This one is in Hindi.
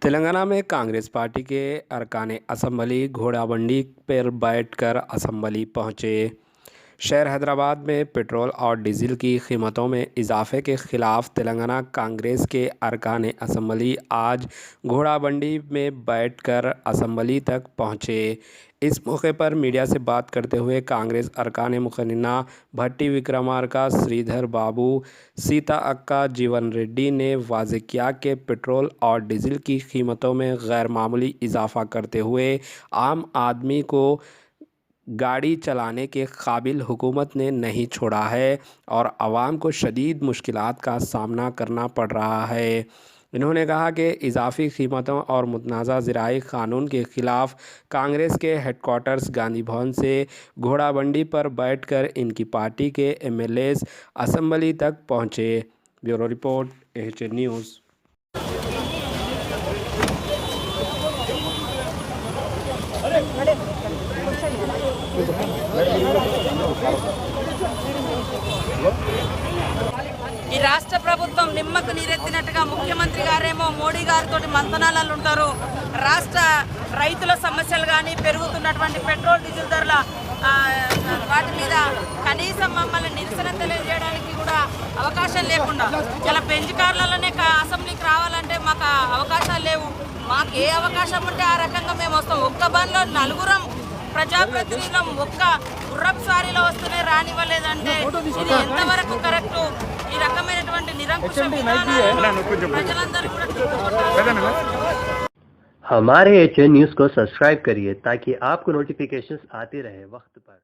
तेलंगाना में कांग्रेस पार्टी के अरकान असम्बली घोड़ाबंडी पर बैठकर असम्बली पहुंचे। शहर हैदराबाद में पेट्रोल और डीजल की कीमतों में इजाफे के खिलाफ तेलंगाना कांग्रेस के अरकान असम्बली आज घोड़ाबंडी में बैठकर असम्बली तक पहुंचे। इस मौके पर मीडिया से बात करते हुए कांग्रेस अरकान मुखन्ना भट्टी विक्रमार्का, श्रीधर बाबू, सीता अक्का, जीवन रेड्डी ने वाज़ेह किया कि पेट्रोल और डीजल की कीमतों में गैर मामूली इजाफा करते हुए आम आदमी को गाड़ी चलाने के काबिल हुकूमत ने नहीं छोड़ा है और आवाम को शदीद मुश्किलात का सामना करना पड़ रहा है। इन्होंने कहा कि इजाफी कीमतों और मुतनाज़ा ज़राई क़ानून के ख़िलाफ़ कांग्रेस के हेडक्वार्टर्स गांधी भवन से घोड़ाबंडी पर बैठकर इनकी पार्टी के एमएलएज़ असम्बली तक पहुंचे। Bureau report, AHN news. ఈ రాష్ట్ర ప్రభుత్వం నిమ్మకు నీరెత్తినట్టుగా ముఖ్యమంత్రి గారేమో మోడీ గారితో మంతనాలలో ఉంటారు. రాష్ట్ర రైతుల సమస్యలు కానీ పెరుగుతున్నటువంటి పెట్రోల్ డీజిల్ ధరల వాటి మీద కనీసం మమ్మల్ని నిరసన తెలియజేయడానికి కూడా అవకాశం లేకుండా ఇలా పెంచుకార్లలోనే అసెంబ్లీకి రావాలంటే మాకు అవకాశాలు లేవు. మాకు ఏ అవకాశం ఉంటే ఆ రకంగా మేము వస్తాం. ఒక్క బండ్లో నలుగురం ప్రజాప్రతినిధులం ఒక్క గుర్రపు సారీలో వస్తూనే రానివ్వలేదంటే ఇది ఎంతవరకు కరెక్టు? ఈ రకమైనటువంటి నిరంకుశ విధానాలు ప్రజలందరూ కూడా हमारे एएचएन न्यूज़ को सब्सक्राइब करिए ताकि आपको नोटिफिकेशंस आते रहे वक्त पर।